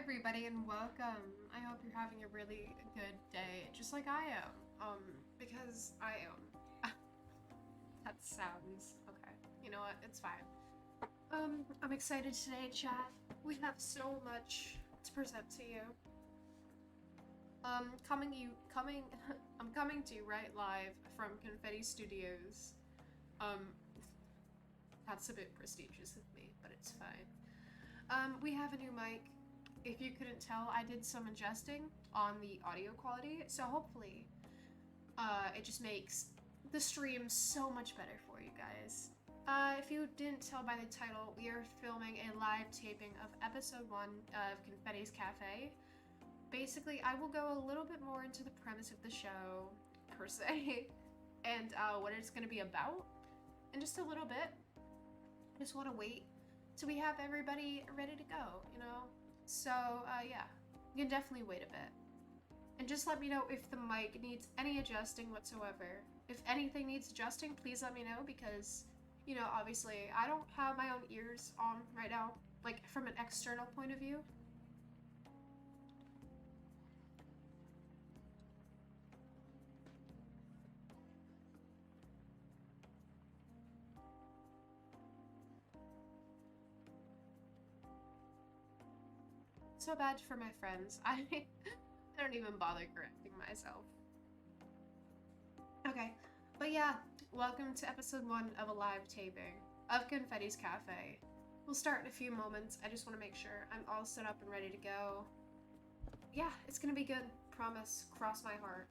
everybody, and welcome. I hope you're having a really good day, just like I am. Because I am. That sounds okay. You know what? It's fine. I'm excited today, chat. We have so much to present to you. Coming. I'm coming to you right live from Confetti Studios. Um, that's a bit prestigious of me, but it's fine. We have a new mic. If you couldn't tell, I did some adjusting on the audio quality, so hopefully, it just makes the stream so much better for you guys. If you didn't tell by the title, we are filming a live taping of episode 1 of Confetti's Café. Basically, I will go a little bit more into the premise of the show, per se, and what it's going to be about in just a little bit. I just want to wait till we have everybody ready to go, you know? So, yeah, you can definitely wait a bit. And just let me know if the mic needs any adjusting whatsoever. If anything needs adjusting, please let me know because, you know, obviously, I don't have my own ears on right now, like, from an external point of view. So bad for my friends. I don't even bother correcting myself. Okay, but yeah, welcome to episode 1 of a live taping of Confetti's Cafe. We'll start in a few moments. I just want to make sure I'm all set up and ready to go. Yeah, it's gonna be good. Promise. Cross my heart.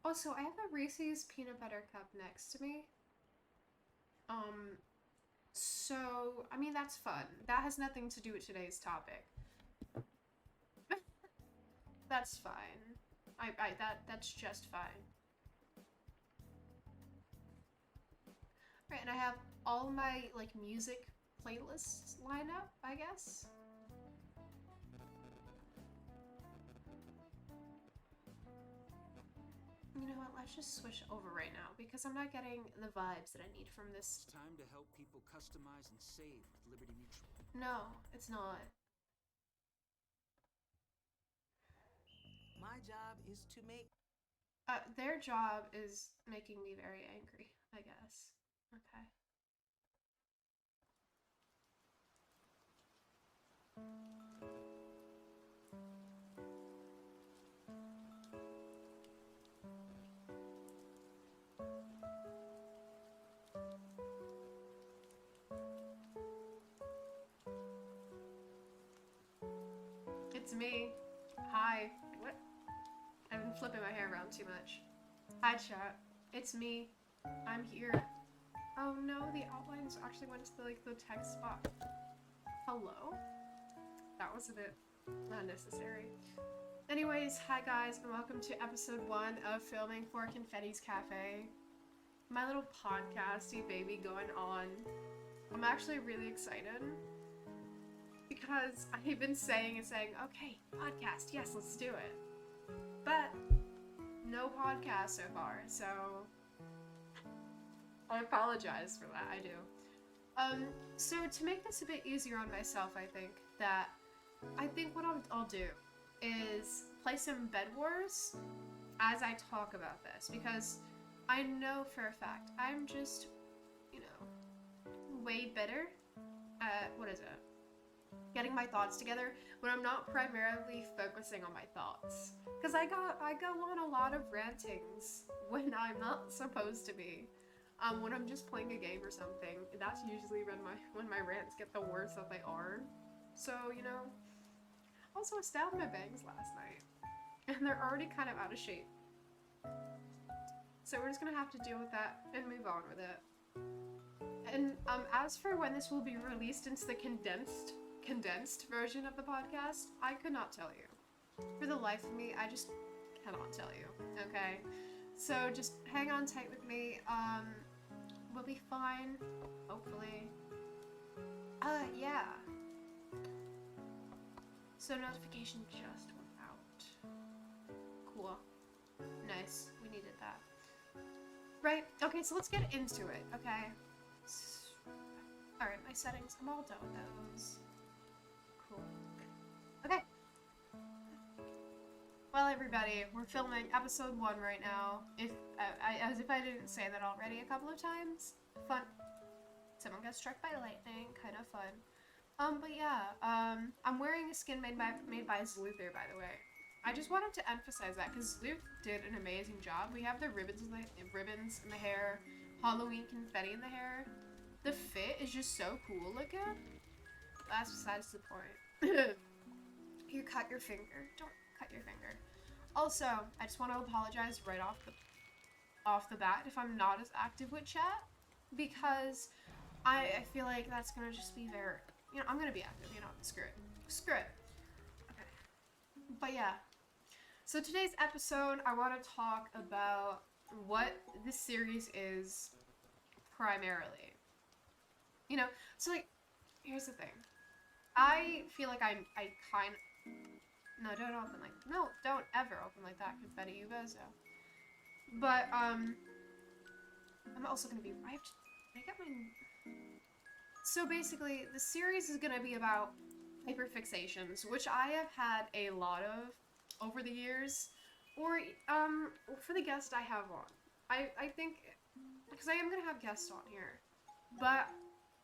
Also, I have a Reese's peanut butter cup next to me. So, I mean, that's fun. That has nothing to do with today's topic. That's fine. That's just fine. Right, and I have all my, like, music playlists lined up, I guess. You know what, let's just switch over right now because I'm not getting the vibes that I need from this. It's time to help people customize and save with Liberty Mutual. No, it's not. My job is to make... Their job is making me very angry, I guess. Okay. It's me. Hi. What? I've been flipping my hair around too much. Hi, chat. It's me. I'm here. Oh no, the outlines actually went to the text box. Hello? That was a bit unnecessary. Anyways, hi guys, and welcome to episode 1 of filming for Confetti's Cafe. My little podcasty baby going on. I'm actually really excited because I've been saying, okay, podcast, yes, let's do it. But no podcast so far, so I apologize for that, I do. So to make this a bit easier on myself, I think what I'll do is play some Bed Wars as I talk about this, because I know for a fact I'm just, you know, way better at, getting my thoughts together when I'm not primarily focusing on my thoughts. Because I go on a lot of rantings when I'm not supposed to be. When I'm just playing a game or something, that's usually when my rants get the worst that they are. So, you know. Also, I styled my bangs last night, and they're already kind of out of shape. So we're just gonna have to deal with that and move on with it. And as for when this will be released into the condensed version of the podcast, I could not tell you. For the life of me, I just cannot tell you. Okay, so just hang on tight with me. We'll be fine, hopefully. Yeah. So notification just went out. Cool. Nice. We needed that. Right? Okay, so let's get into it, okay? Alright, my settings, I'm all done with those. Cool. Okay. Well, everybody, we're filming episode 1 right now. As if I didn't say that already a couple of times. Fun. Someone got struck by lightning, kind of fun. But yeah, I'm wearing a skin made by Zluther, by the way. I just wanted to emphasize that because Zluth did an amazing job. We have the ribbons in the hair, Halloween confetti in the hair. The fit is just so cool looking. That's besides the point. You cut your finger. Don't cut your finger. Also, I just want to apologize right off the bat if I'm not as active with chat, because I feel like that's gonna just be very, I'm gonna be active, screw it. Screw it. Okay. But yeah. So today's episode, I want to talk about what this series is primarily. So like, here's the thing. I feel like I kind of... No, don't open like... No, don't ever open like that, Confetti, you bozo. But, I'm also gonna be... I get my... So basically, the series is gonna be about hyperfixations, which I have had a lot of over the years, or, for the guest I have on. I think, because I am gonna have guests on here, but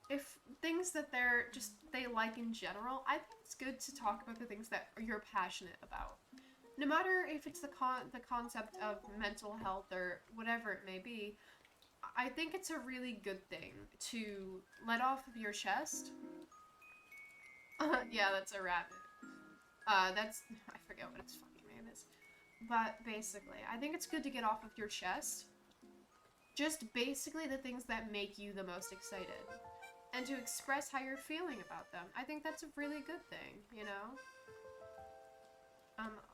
if things that they like in general, I think it's good to talk about the things that you're passionate about. No matter if it's the concept of mental health or whatever it may be, I think it's a really good thing to let off of your chest. Yeah, that's a rabbit. I forget what its fucking name is. But basically, I think it's good to get off of your chest just basically the things that make you the most excited. And to express how you're feeling about them. I think that's a really good thing,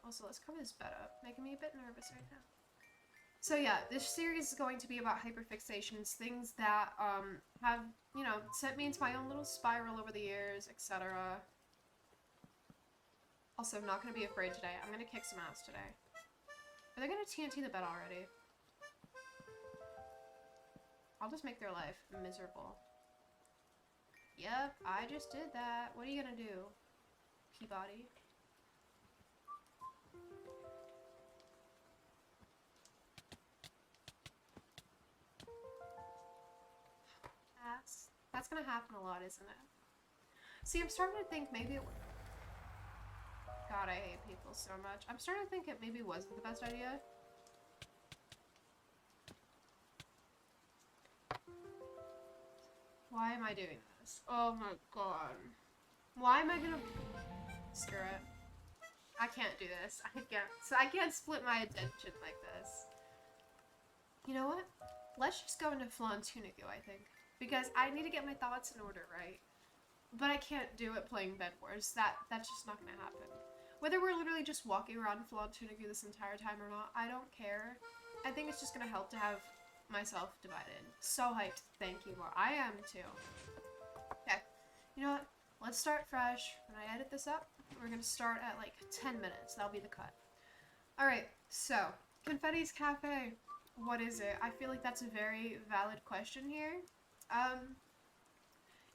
Also, let's cover this bed up. Making me a bit nervous right now. So yeah, this series is going to be about hyperfixations, things that, have, sent me into my own little spiral over the years, etc. Also, I'm not going to be afraid today. I'm going to kick some ass today. Are they going to TNT the bed already? I'll just make their life miserable. Yep, I just did that. What are you gonna do, Peabody? That's gonna happen a lot, isn't it? See, I'm starting to think maybe it... God, I hate people so much. I'm starting to think it maybe wasn't the best idea. Why am I doing this? Oh my god. Why am I gonna... Screw it. I can't do this. I can't split my attention like this. You know what? Let's just go into Flan Tuniku, I think. Because I need to get my thoughts in order, right? But I can't do it playing Bed Wars. That's just not gonna happen. Whether we're literally just walking around Flan Tuniku this entire time or not, I don't care. I think it's just gonna help to have myself divided. So hyped. Thank you, Laura. I am too. Okay. You know what? Let's start fresh. When I edit this up, we're gonna start at like 10 minutes. That'll be the cut. Alright, so Confetti's Cafe. What is it? I feel like that's a very valid question here.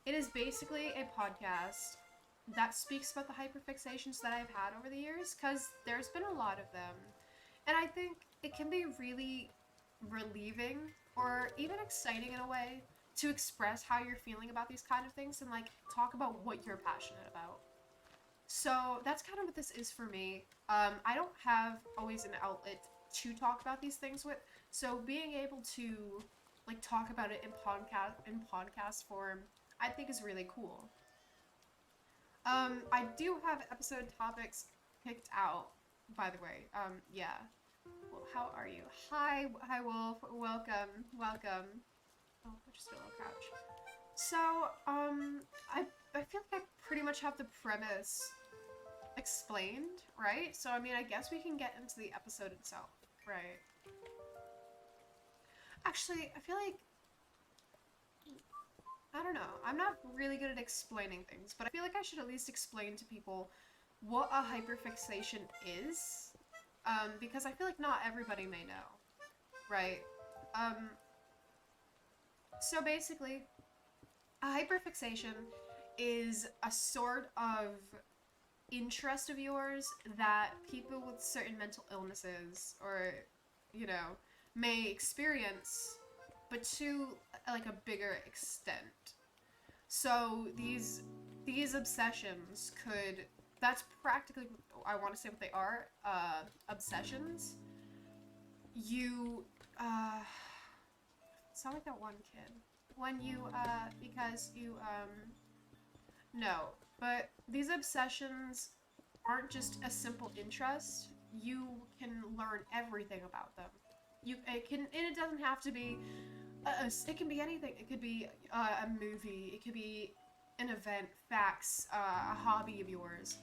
It is basically a podcast that speaks about the hyperfixations that I've had over the years, because there's been a lot of them. And I think it can be really relieving or even exciting in a way to express how you're feeling about these kind of things and like talk about what you're passionate about. So that's kind of what this is for me. I don't have always an outlet to talk about these things with, so being able to like talk about it in podcast form, I think is really cool. I do have episode topics picked out, by the way. Yeah. Well, how are you? Hi, Wolf. Welcome. Oh, just a little couch. So, I feel like I pretty much have the premise explained, right? So, I mean, I guess we can get into the episode itself, right? Actually, I feel like... I don't know. I'm not really good at explaining things, but I feel like I should at least explain to people what a hyperfixation is. because I feel like not everybody may know, right? Um, so basically, a hyperfixation is a sort of interest of yours that people with certain mental illnesses or, you know, may experience, but to like a bigger extent. So these obsessions could, that's practically, I want to say what they are, obsessions. You sound like that one kid when you because you no, but these obsessions aren't just a simple interest. You can learn everything about them. It doesn't have to be it can be anything. It could be a movie, it could be an event, facts, a hobby of yours.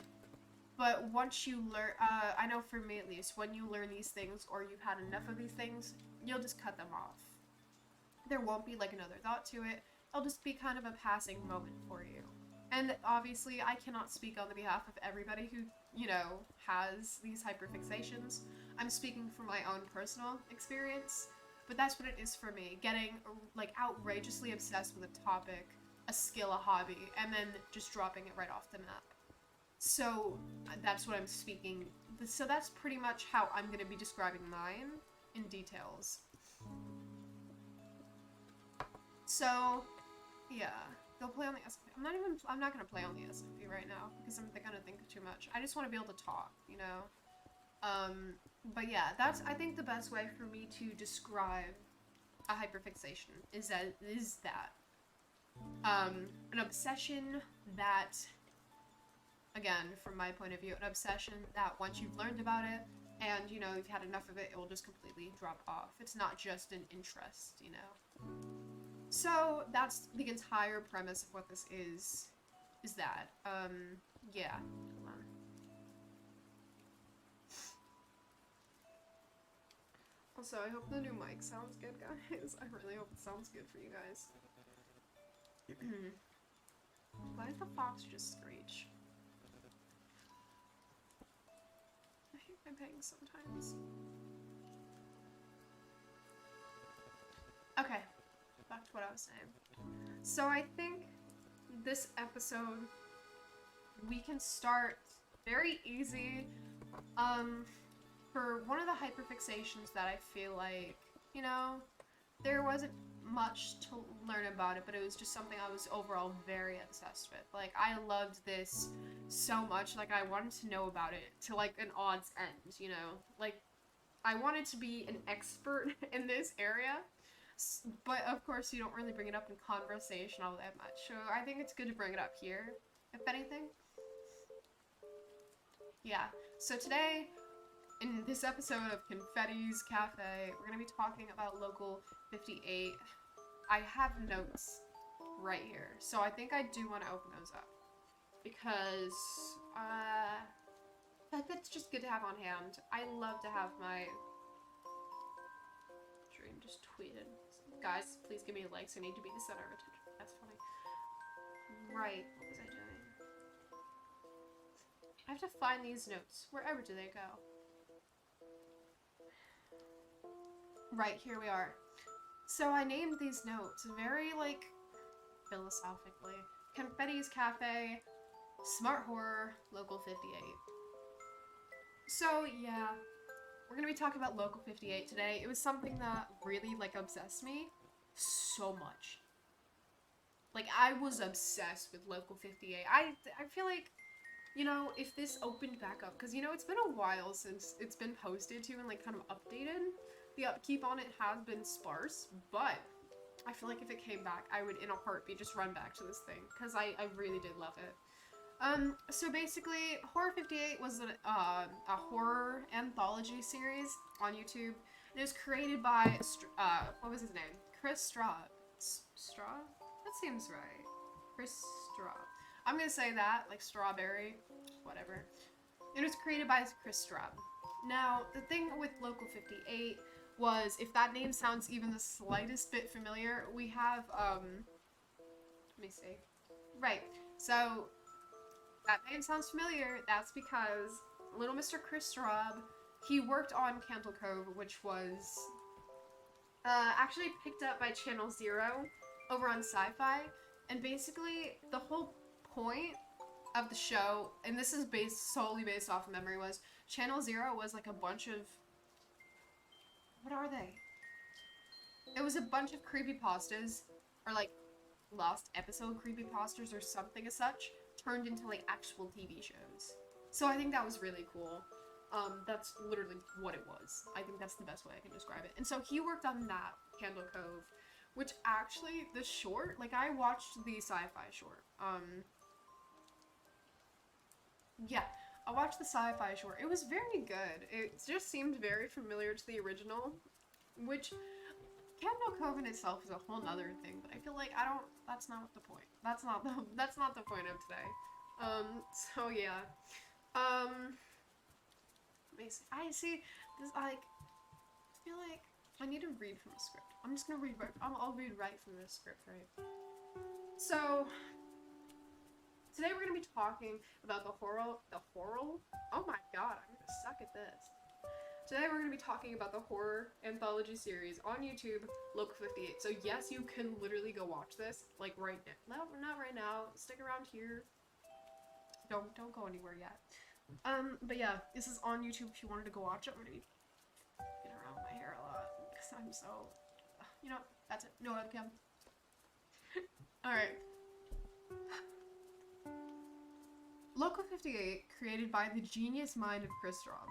But once you learn, I know for me at least, when you learn these things or you've had enough of these things, you'll just cut them off. There won't be like another thought to it. It'll just be kind of a passing moment for you. And obviously, I cannot speak on the behalf of everybody who, you know, has these hyperfixations. I'm speaking from my own personal experience, but that's what it is for me. Getting, like, outrageously obsessed with a topic, a skill, a hobby, and then just dropping it right off the map. So, that's what I'm speaking. So that's pretty much how I'm going to be describing mine in details. So, yeah. Go play on the SMP. I'm not gonna play on the SMP right now, because I'm gonna think too much. I just want to be able to talk, you know? But yeah, that's, I think, the best way for me to describe a hyperfixation is that, an obsession that, again, from my point of view, an obsession that once you've learned about it, and, you know, you've had enough of it, it will just completely drop off. It's not just an interest, you know? So, that's the entire premise of what this is that. Yeah. Hold on. Also, I hope the new mic sounds good, guys. I really hope it sounds good for you guys. Why did the fox just screech? I hate my bangs sometimes. Okay. Back to what I was saying. So I think this episode, we can start very easy. For one of the hyperfixations that I feel like, you know, there wasn't much to learn about it, but it was just something I was overall very obsessed with. Like, I loved this so much, like, I wanted to know about it to, like, an odds end, you know? Like, I wanted to be an expert in this area. But of course you don't really bring it up in conversation all that much, so I think it's good to bring it up here, if anything. Yeah, so today, in this episode of Confetti's Cafe, we're going to be talking about Local 58. I have notes right here, so I think I do want to open those up. Because, that's just good to have on hand. I love to have my... Dream just tweeted. Guys, please give me likes. I need to be the center of attention. That's funny. Right. What was I doing? I have to find these notes. Wherever do they go? Right, here we are. So I named these notes very, like, philosophically. Confetti's Cafe, Smart Horror, Local 58. So, yeah. We're gonna be talking about Local 58 today. It was something that really, like, obsessed me so much. Like, I was obsessed with Local 58. I feel like, you know, if this opened back up, because, you know, it's been a while since it's been posted to and, like, kind of updated. The upkeep on it has been sparse, but I feel like if it came back, I would, in a heartbeat, just run back to this thing, because I really did love it. So basically, Horror 58 was a horror anthology series on YouTube. And it was created by, what was his name? Chris Straub. Straub? That seems right. Chris Straub. I'm gonna say that, like strawberry, whatever. It was created by Chris Straub. Now, the thing with Local 58 was, if that name sounds even the slightest bit familiar, we have, let me see. Right, so... that name sounds familiar. That's because little Mr. Chris Straub he worked on Candle Cove, which was actually picked up by Channel Zero over on Sci-Fi, and basically the whole point of the show, and this is solely based off of memory, was Channel Zero was like a bunch of, what are they? It was a bunch of creepypastas, or like lost episode creepypastas or something as such, turned into like actual TV shows. So I think that was really cool. That's literally what it was. I think that's the best way I can describe it. And so he worked on that, Candle Cove, which actually, the short, like I watched the Sci-Fi short. Yeah, I watched the Sci-Fi short. It was very good. It just seemed very familiar to the original, which Candle Cove in itself is a whole nother thing, but I feel like that's not the point. That's not the point of today. So yeah. I see this, like, I feel like I need to read from a script. I'm just gonna read, I'll read right from this script, right? So, today we're gonna be talking about the horror, oh my god, I'm gonna suck at this. Today we're gonna be talking about the horror anthology series on YouTube, Local58. So yes, you can literally go watch this, like right now. No, not right now, stick around here. Don't go anywhere yet. But yeah, this is on YouTube if you wanted to go watch it. I'm gonna be getting around my hair a lot because I'm so, you know, that's it. No webcam. Alright. Local58, created by the genius mind of Chris Robb.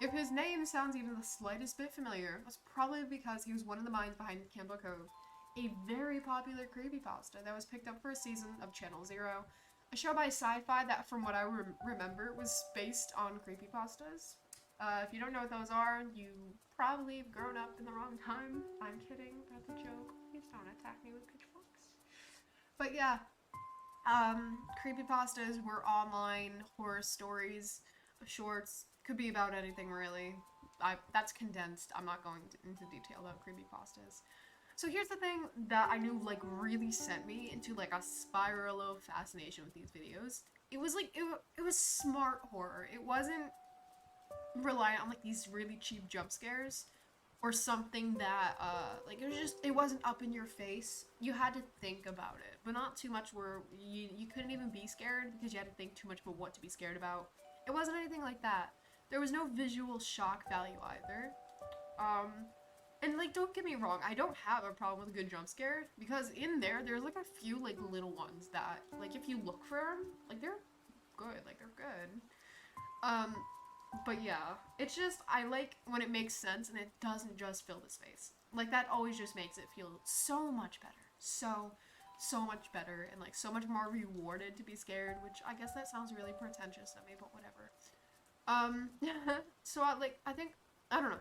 If his name sounds even the slightest bit familiar, that's probably because he was one of the minds behind Candle Cove, a very popular creepypasta that was picked up for a season of Channel Zero, a show by Sci-Fi that, from what I remember, was based on creepypastas. If you don't know what those are, you probably have grown up in the wrong time. I'm kidding, that's a joke. Please don't attack me with pitchforks. But yeah, creepypastas were online horror stories, shorts, could be about anything really. That's condensed, I'm not going into detail about creepypastas. So here's the thing that I knew like really sent me into like a spiral of fascination with these videos. It was like, it was smart horror. It wasn't reliant on like these really cheap jump scares or something that like it wasn't up in your face. You had to think about it, but not too much where you couldn't even be scared because you had to think too much about what to be scared about. It wasn't anything like that. There was no visual shock value either. And like, don't get me wrong, I don't have a problem with a good jump scare, because in there's like a few like little ones that, like, if you look for them, like, they're good, but yeah, it's just, I like when it makes sense and it doesn't just fill the space. Like, that always just makes it feel so much better, so much better, and like, so much more rewarded to be scared, which I guess that sounds really pretentious of me, but whatever. So I think, I don't know.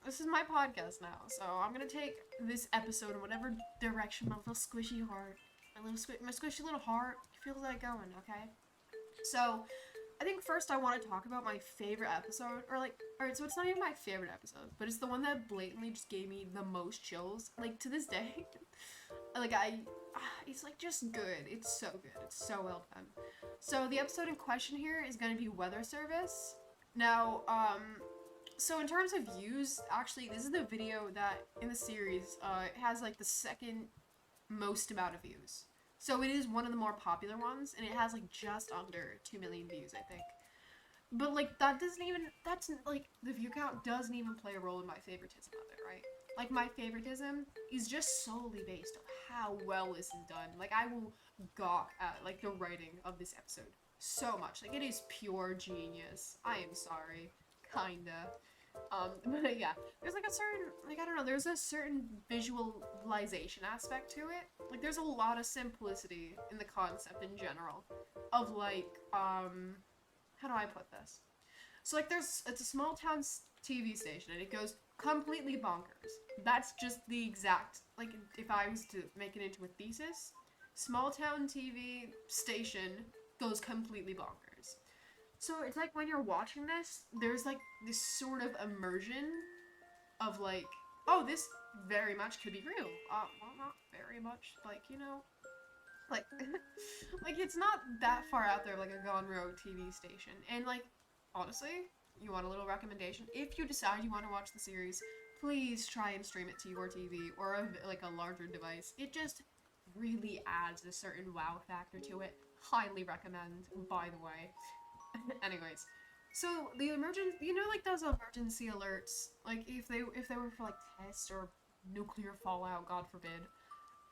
This is my podcast now, so I'm gonna take this episode in whatever direction my little squishy heart, my squishy little heart feels like going, okay? So, I think first I want to talk about my favorite episode, or like, alright, so it's not even my favorite episode, but it's the one that blatantly just gave me the most chills, like, to this day. Like, it's like just good, it's so good, it's so well done. So, the episode in question here is gonna be Weather Service. Now, so in terms of views, actually, this is the video that, in the series, it has, like, the second most amount of views. So it is one of the more popular ones, and it has, like, just under 2 million views, I think. But, like, like, the view count doesn't even play a role in my favoritism of it, right? Like, my favoritism is just solely based on how well this is done. Like, I will gawk at, like, the writing of this episode so much. Like, it is pure genius. I am sorry. Kinda. But yeah, there's like a certain, like, I don't know, there's a certain visualization aspect to it. Like, there's a lot of simplicity in the concept in general of, like, how do I put this? So, like, it's a small town TV station, and it goes completely bonkers. That's just the exact, like, if I was to make it into a thesis, small town TV station goes completely bonkers. So it's like when you're watching this, there's like this sort of immersion of like, oh, this very much could be real. Well, not very much, like, you know, like, like, it's not that far out there, like a Gone Road TV station. And like, honestly, you want a little recommendation? If you decide you want to watch the series, please try and stream it to your TV or like a larger device. It just really adds a certain wow factor to it. Highly recommend, by the way. Anyways, so the emergency, like those emergency alerts, like if they were for like tests or nuclear fallout, God forbid,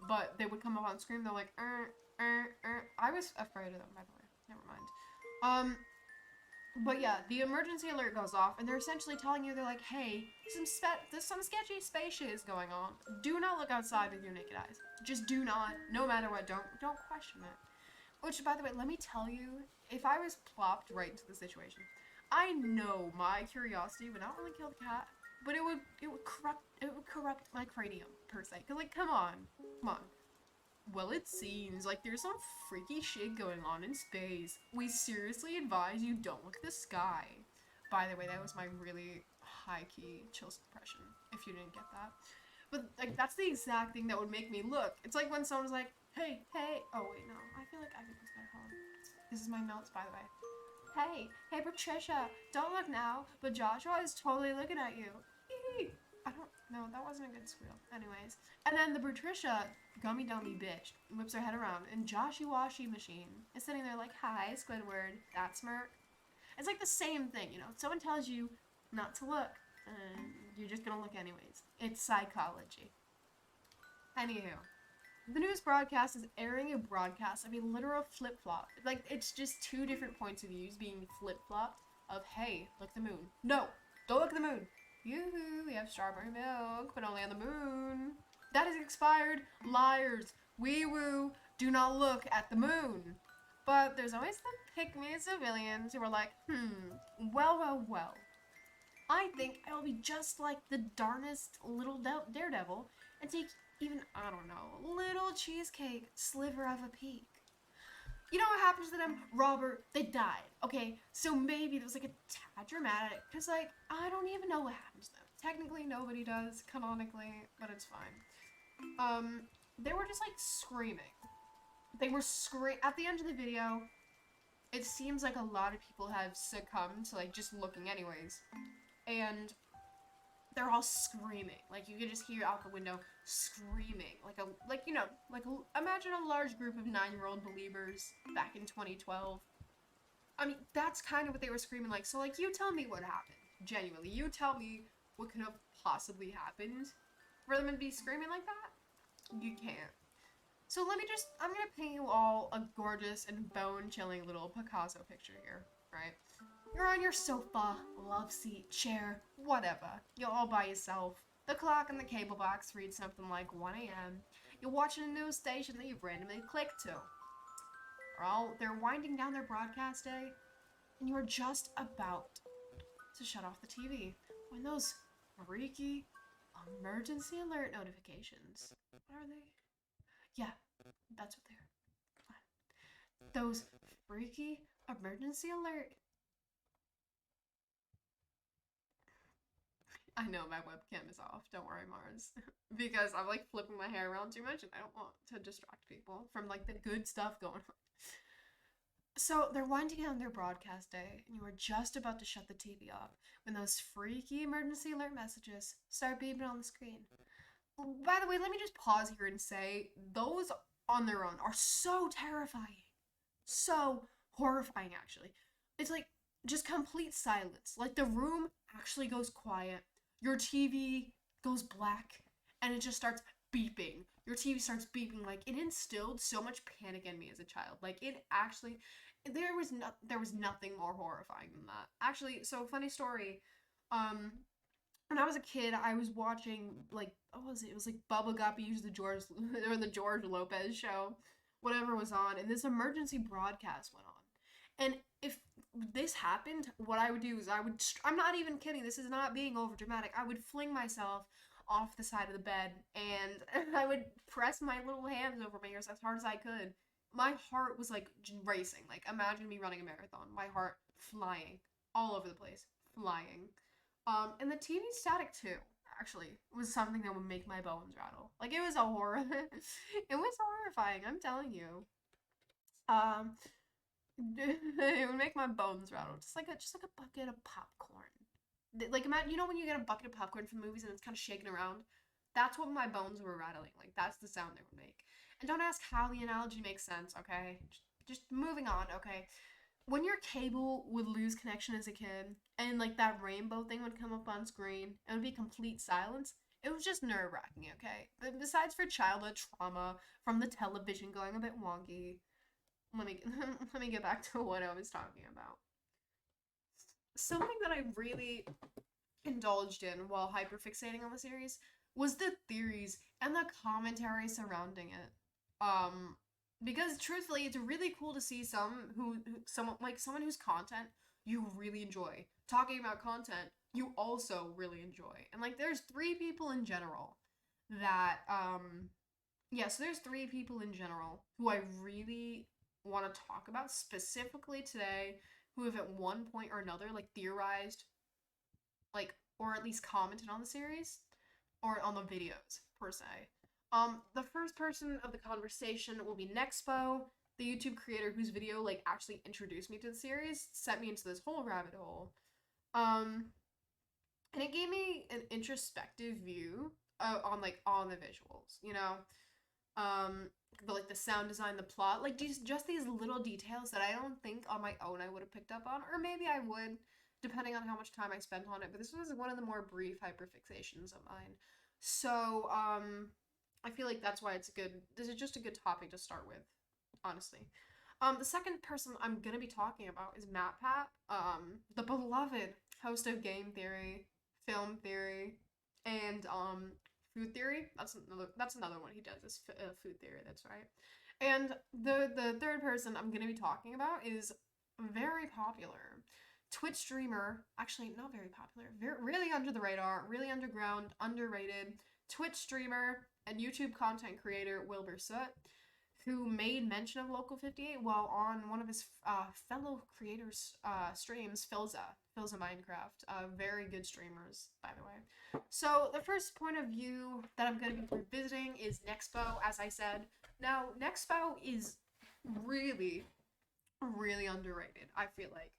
but they would come up on screen. They're like, I was afraid of them, by the way. Never mind. But yeah, the emergency alert goes off, and they're essentially telling you, they're like, hey, there's some sketchy space shit is going on. Do not look outside with your naked eyes. Just do not. No matter what, don't question it. Which, by the way, let me tell you, if I was plopped right into the situation, I know my curiosity would not only kill the cat, but it would corrupt my cranium per se. Cause like, come on. Well, it seems like there's some freaky shit going on in space. We seriously advise you don't look at the sky. By the way, that was my really high key chill impression. If you didn't get that. But like that's the exact thing that would make me look. It's like when someone's like, hey. Oh wait, no. I feel like I can just better. Hold on. This is my notes, by the way. Hey, Patricia, don't look now, but Joshua is totally looking at you. I don't know, that wasn't a good squeal. Anyways, and then the Patricia, gummy dummy bitch, whips her head around, and Joshy Washy Machine is sitting there like, hi, Squidward, that smirk. It's like the same thing, someone tells you not to look, and you're just gonna look anyways. It's psychology. Anywho, the news broadcast is airing a broadcast of a literal flip-flop. Like, it's just two different points of views being flip-flopped of, hey, look at the moon. No, don't look at the moon. Yoo-hoo, we have strawberry milk, but only on the moon. That is expired. Liars. Wee-woo, do not look at the moon. But there's always some pick-me civilians who are like, well. I think I'll be just like the darnest little daredevil and take even, I don't know, a little cheesecake sliver of a peek. You know what happens to them? Robert, they died. Okay, so maybe it was like a tad dramatic, because like, I don't even know what happens to them. Technically, nobody does, canonically, but it's fine. They were just like screaming. They were at the end of the video, it seems like a lot of people have succumbed to like just looking anyways. And they're all screaming. Like, you could just hear out the window screaming. Imagine a large group of 9-year-old believers back in 2012. I mean, that's kind of what they were screaming like. So, like, you tell me what happened. Genuinely. You tell me what could have possibly happened for them to be screaming like that? You can't. So I'm gonna paint you all a gorgeous and bone-chilling little Picasso picture here, right? You're on your sofa, love seat, chair, whatever. You're all by yourself. The clock on the cable box reads something like 1 a.m. You're watching a news station that you've randomly clicked to. They're winding down their broadcast day, and you're just about to shut off the TV when those freaky emergency alert notifications. What are they? Yeah, that's what they are. Those freaky emergency alert. I know my webcam is off. Don't worry, Mars. Because I'm like flipping my hair around too much and I don't want to distract people from like the good stuff going on. So they're winding down their broadcast day and you are just about to shut the TV off when those freaky emergency alert messages start beeping on the screen. By the way, let me just pause here and say those on their own are so terrifying. So horrifying, actually. It's like just complete silence. Like the room actually goes quiet. Your TV goes black and it just starts beeping. Your TV starts beeping. Like, it instilled so much panic in me as a child. Like, it actually, there was nothing more horrifying than that. Actually, so funny story. When I was a kid, I was watching like, what was it? It was like Bubba Guppy used the George Lopez show, whatever was on, and this emergency broadcast went on. And if this happened, what I would do is I'm not even kidding, this is not being over dramatic. I would fling myself off the side of the bed and I would press my little hands over my ears as hard as I could. My heart was like racing. Like, imagine me running a marathon. My heart flying all over the place, flying. And the TV static too, actually, was something that would make my bones rattle. Like, it was a horror. It was horrifying, I'm telling you. It would make my bones rattle, just like a bucket of popcorn. Like, imagine, you know when you get a bucket of popcorn from movies and it's kind of shaking around? That's what my bones were rattling. Like, that's the sound they would make. And don't ask how the analogy makes sense, okay? Just moving on, okay? When your cable would lose connection as a kid and like that rainbow thing would come up on screen and it would be complete silence, it was just nerve wracking, okay? But besides for childhood trauma from the television going a bit wonky, let me let me get back to what I was talking about. Something that I really indulged in while hyperfixating on the series was the theories and the commentary surrounding it. Because truthfully, it's really cool to see someone whose content you really enjoy talking about content you also really enjoy. And like, there's three people in general that so there's three people in general who I really want to talk about specifically today, who have at one point or another like theorized, like, or at least commented on the series or on the videos per se. The first person of the conversation will be Nexpo, the YouTube creator whose video like actually introduced me to the series, set me into this whole rabbit hole. And it gave me an introspective view on the visuals, you know, the sound design, the plot, like just these little details that I don't think on my own I would have picked up on, or maybe I would, depending on how much time I spent on it. But this was one of the more brief hyperfixations of mine, so I feel like that's why this is just a good topic to start with, honestly. The second person I'm gonna be talking about is MatPat, the beloved host of Game Theory, Film Theory, and Food Theory. That's another one he does is Food Theory. That's right. And the third person I'm gonna be talking about is very popular Twitch streamer. Actually, not very popular. Really under the radar, really underground, underrated Twitch streamer and YouTube content creator Wilbur Soot, who made mention of Local58 while on one of his fellow creators' streams, Philza Minecraft. Very good streamers, by the way. So the first point of view that I'm going to be revisiting is Nexpo, as I said. Now, Nexpo is really, really underrated, I feel like.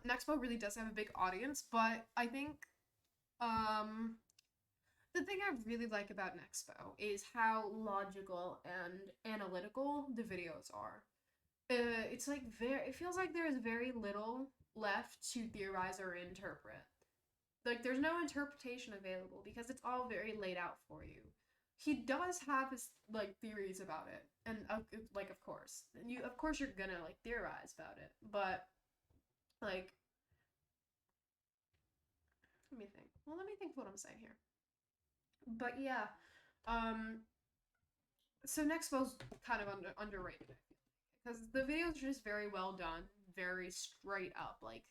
Nexpo really does have a big audience, but I think the thing I really like about Nexpo is how logical and analytical the videos are. It's like it feels like there is very little left to theorize or interpret. Like, there's no interpretation available because it's all very laid out for you. He does have his like theories about it, and like, of course you're gonna like theorize about it, but like, let me think what I'm saying here. But yeah, um, so Nexpo's kind of underrated because the videos are just very well done, very straight up. Like,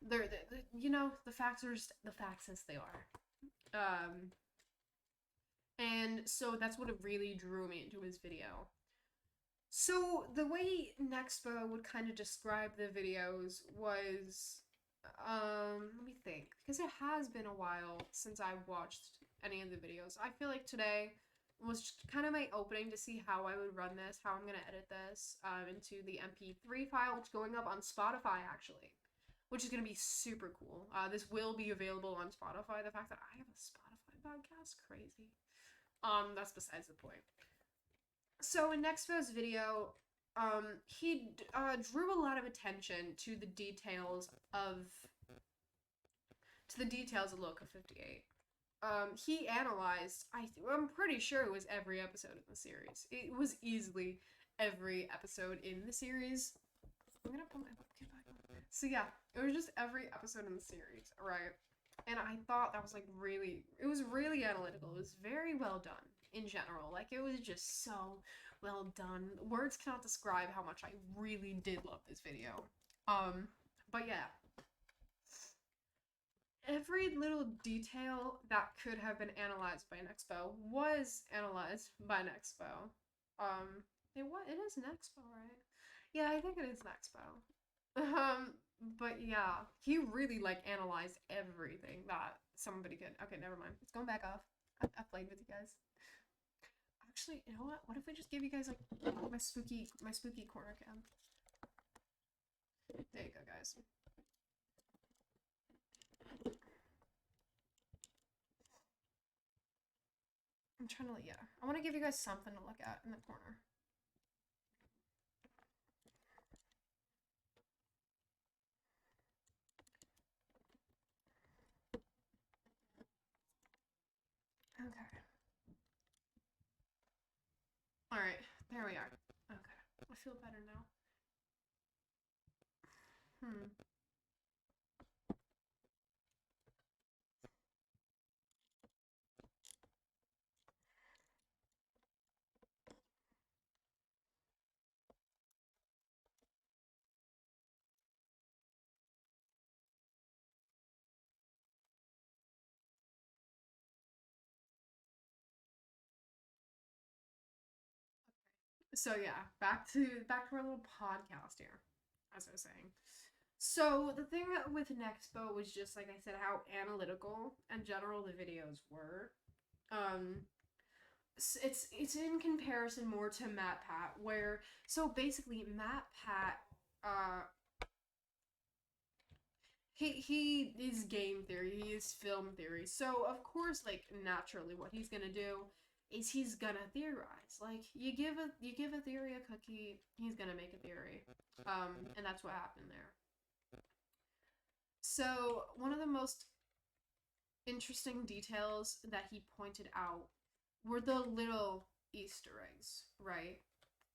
they're you know, the facts are just the facts as they are. And so that's what really drew me into his video. So the way Nexpo would kind of describe the videos was, let me think, because it has been a while since I've watched any of the videos. I feel like today was just kind of my opening to see how I would run this, how I'm going to edit this into the MP3 file, which is going up on Spotify, actually, which is going to be super cool. This will be available on Spotify. The fact that I have a Spotify podcast, crazy. That's besides the point. So in Nexpo's video, he drew a lot of attention to the details of Local58. He analyzed, I'm pretty sure it was every episode in the series. It was easily every episode in the series. I'm gonna put my webcam back on. So yeah, it was just every episode in the series, right? And I thought that was like it was really analytical. It was very well done in general. Like, it was just so well done. Words cannot describe how much I really did love this video. But yeah. Every little detail that could have been analyzed by Nexpo was analyzed by Nexpo. It is Nexpo, right? Yeah, I think it is Nexpo. But yeah, he really like analyzed everything that somebody could. Okay, never mind. It's going back off. I played with you guys. Actually, you know what? What if I just give you guys like my spooky corner cam? There you go, guys. I'm trying to, yeah. I want to give you guys something to look at in the corner. Okay. Alright, there we are. Okay. I feel better now. So yeah, back to our little podcast here, as I was saying. So the thing with Nexpo was just like I said, how analytical and general the videos were. Um, it's in comparison more to Matt Pat, where so basically Matt Pat, he is game theory, he is film theory. So of course, like naturally, what he's gonna do is he's gonna theorize. Like you give a theory a cookie, he's gonna make a theory, and that's what happened there. So one of the most interesting details that he pointed out were the little Easter eggs, right?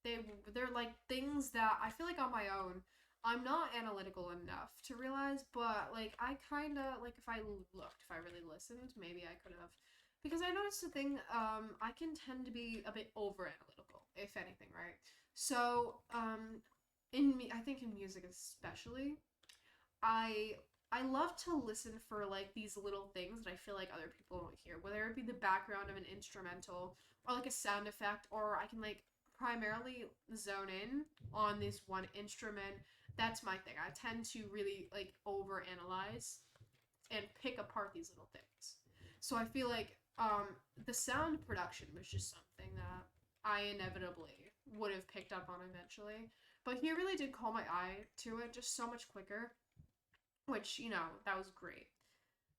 They're like things that I feel like on my own I'm not analytical enough to realize, but like I kind of like if I looked, if I really listened, maybe I could have, because I noticed the thing. I can tend to be a bit over analytical, if anything, right? So in me, I think in music especially, I I love to listen for like these little things that I feel like other people don't hear, whether it be the background of an instrumental or like a sound effect, or I can like primarily zone in on this one instrument. That's my thing. I tend to really like overanalyze and pick apart these little things. So I feel like the sound production was just something that I inevitably would have picked up on eventually. But he really did call my eye to it just so much quicker, which, that was great.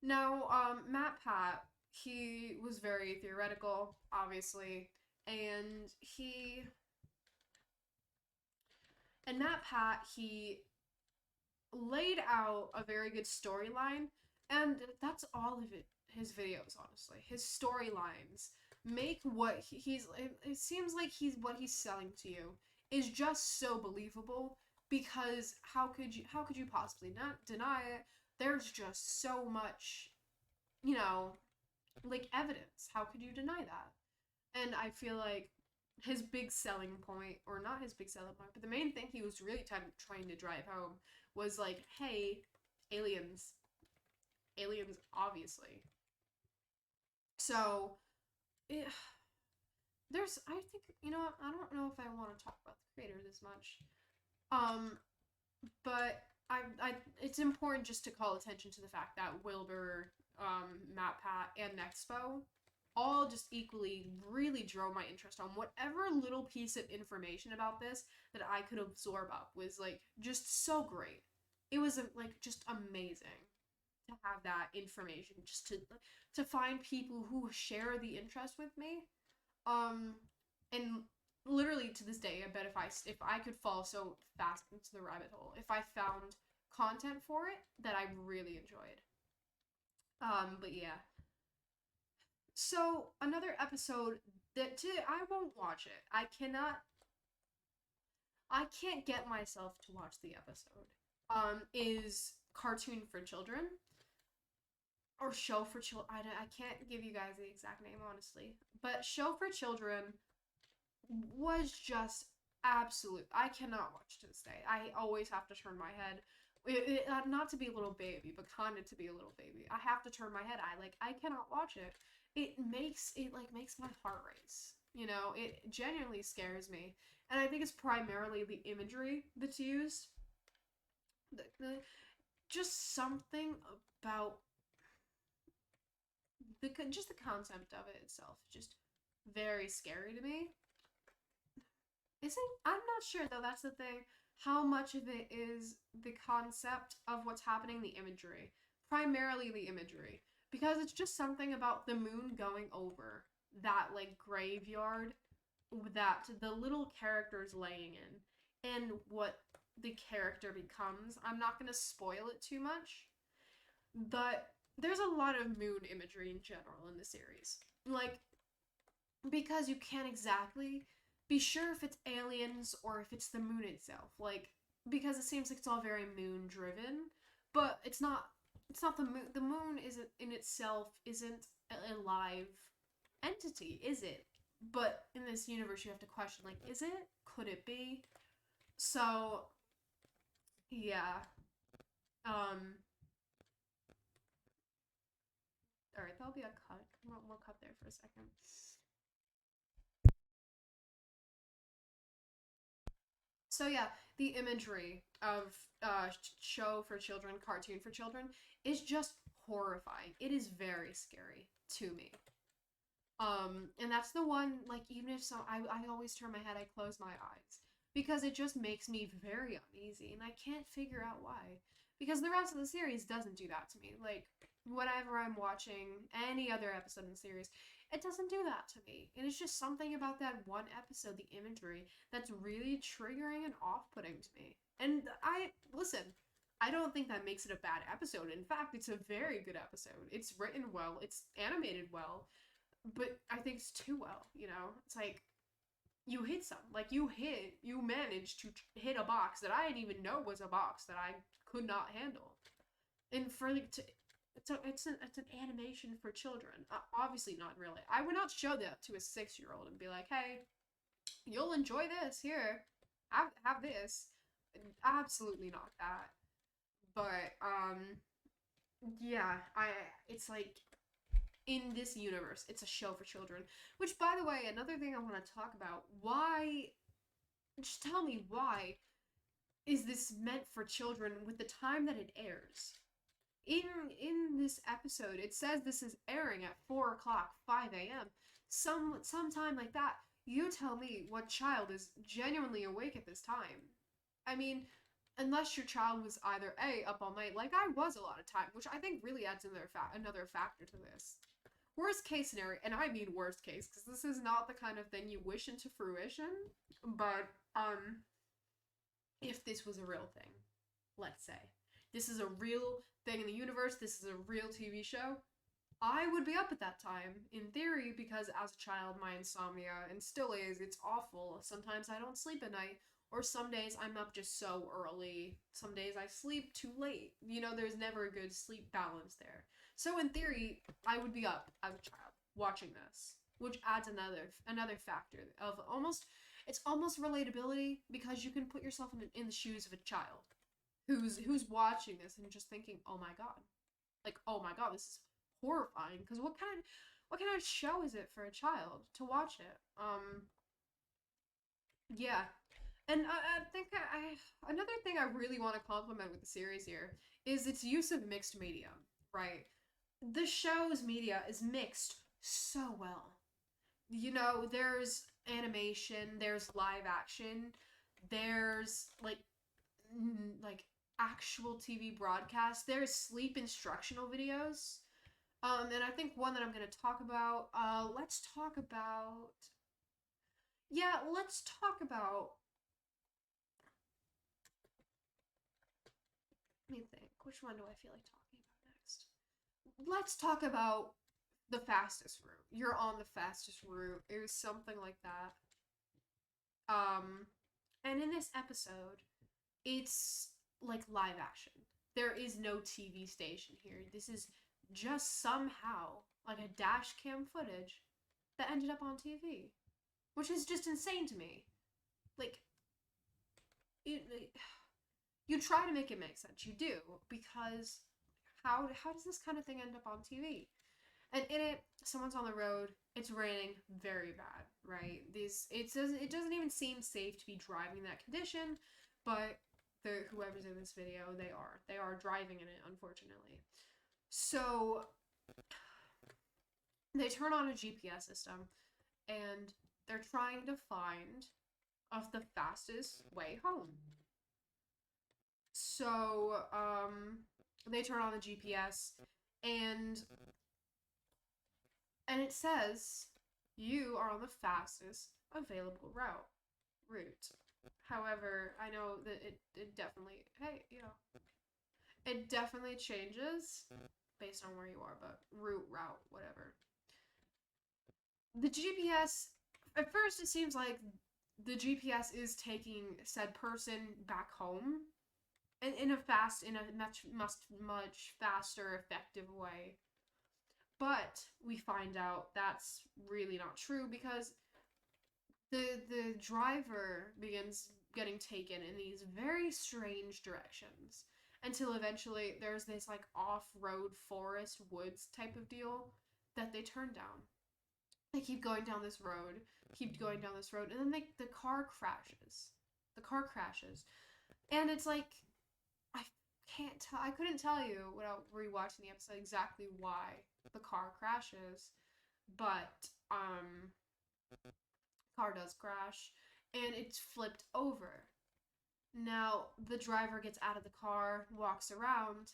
Now, Matt Pat, he was very theoretical, obviously, and Matt Pat, he laid out a very good storyline, and that's all of it. His videos, honestly, his storylines make what he's. It seems like what he's selling to you is just so believable, because how could you possibly not deny it? There's just so much, you know, like evidence. How could you deny that? And I feel like his big selling point, or not his big selling point, but the main thing he was really trying to drive home was like, hey, aliens, aliens, obviously. So, it, I think, I don't know if I want to talk about the creator this much. Um, but it's important just to call attention to the fact that Wilbur, MatPat, and Nexpo all just equally really drove my interest on whatever little piece of information about this that I could absorb up was like just so great. It was like just amazing to have that information, just to find people who share the interest with me. Um, and literally to this day, I bet if I could fall so fast into the rabbit hole, if I found content for it that I really enjoyed. But yeah. So another episode I won't watch it. I can't get myself to watch the episode. Is Cartoon for Children, or Show for Children. I can't give you guys the exact name, honestly. But Show for Children was just absolute. I cannot watch to this day. I always have to turn my head. Not to be a little baby, but kind of to be a little baby. I have to turn my head. I cannot watch it. It makes my heart race. It genuinely scares me, and I think it's primarily the imagery that's used. Just something about the concept of it itself, just very scary to me. Isn't I'm not sure though. That's the thing. how much of it is the concept of what's happening, the imagery. Primarily the imagery. Because it's just something about the moon going over that, like, graveyard that the little character's laying in and what the character becomes. I'm not gonna spoil it too much, but there's a lot of moon imagery in general in the series. Like, because you can't exactly be sure if it's aliens or if it's the moon itself. Like, because it seems like it's all very moon driven, but it's not. It's not the moon. The moon isn't in itself isn't a live entity, is it? But in this universe, you have to question, like, is it? Could it be? So, yeah. Um. All right, that'll be a cut. We'll cut there for a second. So yeah, the imagery of show for children, cartoon for children, is just horrifying. It is very scary to me. And that's the one, like, even if I always turn my head, I close my eyes. Because it just makes me very uneasy, and I can't figure out why. Because the rest of the series doesn't do that to me. Like, whenever I'm watching any other episode in the series, it doesn't do that to me. And it's just something about that one episode, the imagery, that's really triggering and off-putting to me. And listen, I don't think that makes it a bad episode. In fact, it's a very good episode. It's written well, it's animated well, but I think it's too well, you know? It's like, you hit something. Like, you managed to hit a box that I didn't even know was a box that I could not handle. And for, like, it's an animation for children. Obviously not really. I would not show that to a 6-year-old and be like, hey, you'll enjoy this, here. Have this. Absolutely not that. But, yeah, it's like, in this universe, it's a show for children. Which, by the way, another thing I want to talk about, why, just tell me why is this meant for children with the time that it airs? In this episode, it says this is airing at 4 o'clock, 5 a.m. Sometime like that. You tell me what child is genuinely awake at this time. I mean, unless your child was either A, up all night, like I was a lot of time, which I think really adds another factor to this. Worst case scenario, and I mean worst case, because this is not the kind of thing you wish into fruition, but, if this was a real thing, let's say. This is a real thing in the universe, this is a real TV show, I would be up at that time, in theory, because as a child, my insomnia, and still is, it's awful. Sometimes I don't sleep at night, or some days I'm up just so early. Some days I sleep too late. You know, there's never a good sleep balance there. So in theory, I would be up as a child watching this, which adds another factor of it's almost relatability because you can put yourself in the shoes of a child who's watching this and just thinking, "Oh my god." Like, "Oh my god, this is horrifying." Because what kind of show is it for a child to watch it? Yeah. And I think another thing I really want to compliment with the series here is its use of mixed media, right? The show's media is mixed so well. You know, there's animation, there's live action, there's like actual TV broadcasts, there's sleep instructional videos. And I think one that I'm gonna talk about, let's talk about, let me think, which one do I feel like talking about next? Let's talk about the fastest route. You're on the fastest route. It was something like that. Um, and in this episode, it's like live action. There is no TV station here. This is just somehow like a dash cam footage that ended up on TV, which is just insane to me. Like, you try to make it make sense. You do, because how does this kind of thing end up on TV? And in it, someone's on the road. It's raining very bad, right? It doesn't even seem safe to be driving in that condition, but whoever's in this video, they are driving in it, unfortunately. So they turn on a GPS system, and they're trying to find of the fastest way home. So, they turn on the GPS, and it says you are on the fastest available route. However, I know that it definitely, hey, it definitely changes based on where you are, but route, whatever. The GPS, at first, it seems like the GPS is taking said person back home in a much faster, effective way. But we find out that's really not true because the driver begins getting taken in these very strange directions until eventually there's this like off-road forest woods type of deal that they turn down. They keep going down this road, and then the car crashes. The car crashes. And it's like I I couldn't tell you without rewatching the episode exactly why the car crashes, but car does crash and it's flipped over. Now the driver gets out of the car, walks around,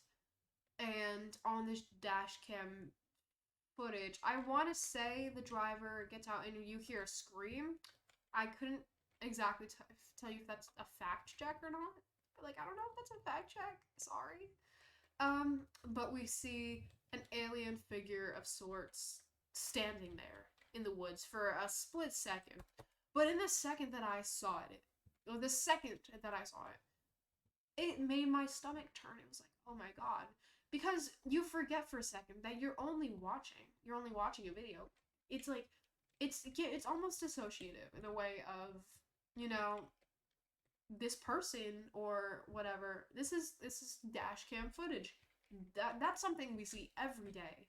and on this dash cam footage, I want to say the driver gets out and you hear a scream. I couldn't exactly tell you if that's a fact check or not. Like, I don't know if that's a fact check. Sorry. But we see an alien figure of sorts standing there in the woods for a split second. But in the second that I saw it, or the second that I saw it made my stomach turn. It was like, oh my god. Because you forget for a second that you're only watching a video. It's like, it's almost dissociative in a way of, you know, this person or whatever. This is dash cam footage. That's something we see every day.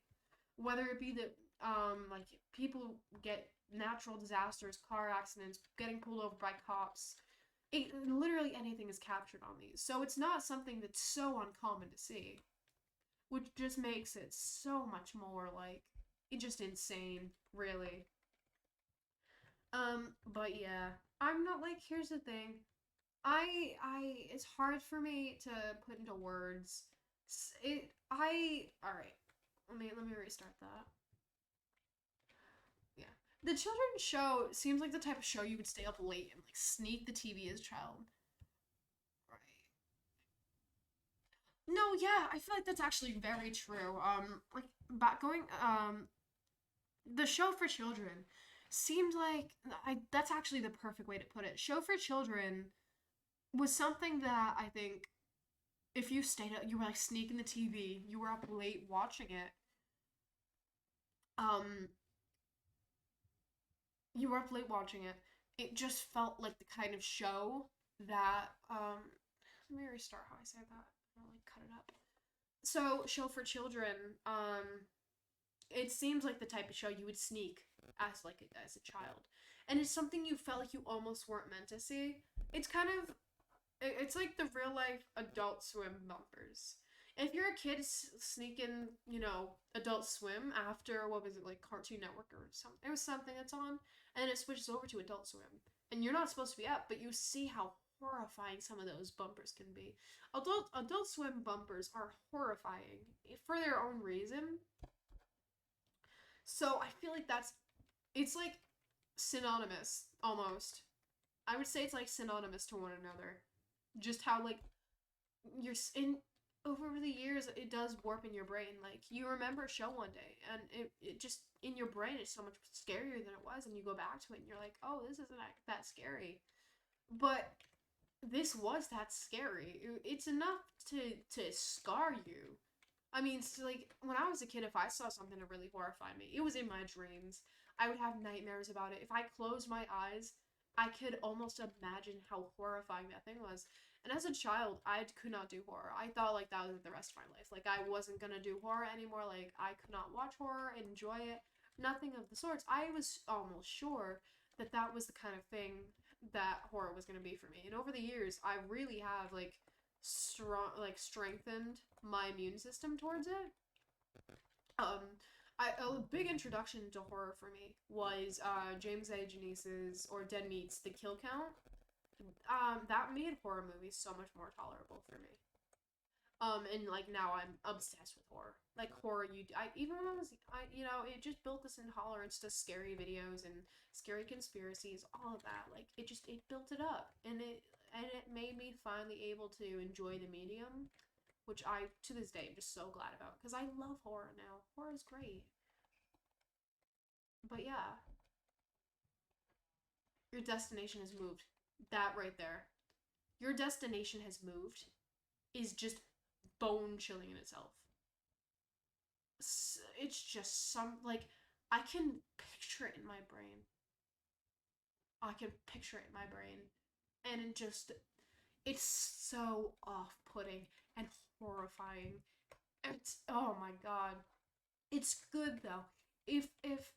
Whether it be that like people get natural disasters, car accidents, getting pulled over by cops. Literally anything is captured on these. So it's not something that's so uncommon to see, which just makes it so much more like just insane, really. But yeah, I'm not like, here's the thing. It's hard for me to put into words. All right. Let me restart that. Yeah. The children's show seems like the type of show you would stay up late and like sneak the TV as a child. Right. No, yeah, I feel like that's actually very true. Like back going the show for children seemed like that's actually the perfect way to put it. Show for children was something that I think if you stayed up, you were like sneaking the TV, you were up late watching it. Um, you were up late watching it. It just felt like the kind of show that let me restart how I say that. I'll like cut it up. So, show for children, it seems like the type of show you would sneak as a child. And it's something you felt like you almost weren't meant to see. It's kind of it's like the real life Adult Swim bumpers. If you're a kid sneaking, Adult Swim after what was it, like Cartoon Network or something? It was something that's on, and then it switches over to Adult Swim, and you're not supposed to be up, but you see how horrifying some of those bumpers can be. Adult Swim bumpers are horrifying for their own reason. So I feel like it's like synonymous almost. I would say it's like synonymous to one another. Just how like you're in over the years it does warp in your brain. Like you remember a show one day and it just in your brain is so much scarier than it was, and you go back to it and you're like, oh, this isn't that scary. But this was that scary. It's enough to scar you. I mean, so like when I was a kid, if I saw something that really horrified me, it was in my dreams. I would have nightmares about it. If I closed my eyes, I could almost imagine how horrifying that thing was. And as a child, I could not do horror. I thought like that was the rest of my life. Like I wasn't gonna do horror anymore. Like I could not watch horror, enjoy it, nothing of the sorts. I was almost sure that that was the kind of thing that horror was gonna be for me. And over the years, I really have like strengthened my immune system towards it. A big introduction to horror for me was James A. Janice's or Dead Meat's The Kill Count. That made horror movies so much more tolerable for me. And like now I'm obsessed with horror. Like horror, even when it just built this intolerance to scary videos and scary conspiracies, all of that. Like it built it up, and it made me finally able to enjoy the medium, which I to this day am just so glad about because I love horror now. Horror is great. But yeah, your destination has moved. That right there, your destination has moved, is just bone chilling in itself. It's just like I can picture it in my brain. I can picture it in my brain, and it's so off-putting and horrifying. It's oh my god. It's good though. If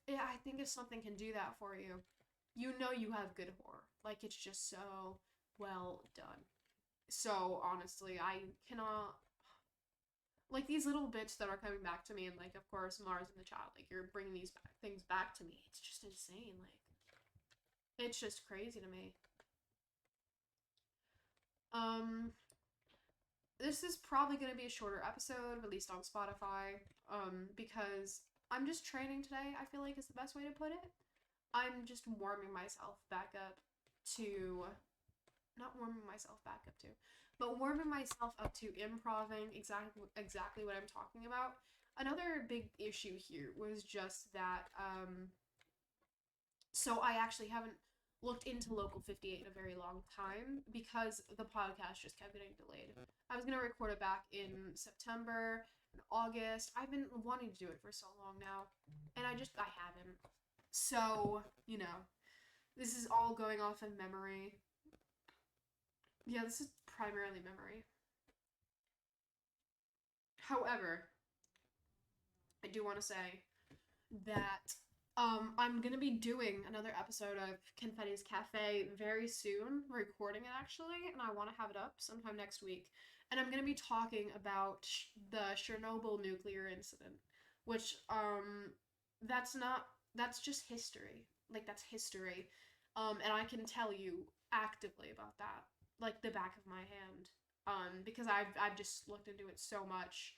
I think if something can do that for you, you know you have good horror. Like it's just so well done. So honestly, I cannot like these little bits that are coming back to me, and like of course Mars and the Child, like you're bringing things back to me. It's just insane. Like it's just crazy to me. Um, this is probably gonna be a shorter episode released on Spotify. Because I'm just training today. I feel like is the best way to put it. I'm just warming myself back up to not warming myself back up to, but warming myself up to improving exactly what I'm talking about. Another big issue here was just that so I actually haven't looked into Local 58 in a very long time because the podcast just kept getting delayed. I was gonna record it back in September and August. I've been wanting to do it for so long now, and I haven't. So, this is all going off of memory. Yeah, this is primarily memory. However, I do want to say that I'm gonna be doing another episode of Confetti's Cafe very soon, recording it actually, and I want to have it up sometime next week. And I'm gonna be talking about the Chernobyl nuclear incident, which that's not that's just history. Like that's history, and I can tell you actively about that, like the back of my hand, because I've just looked into it so much,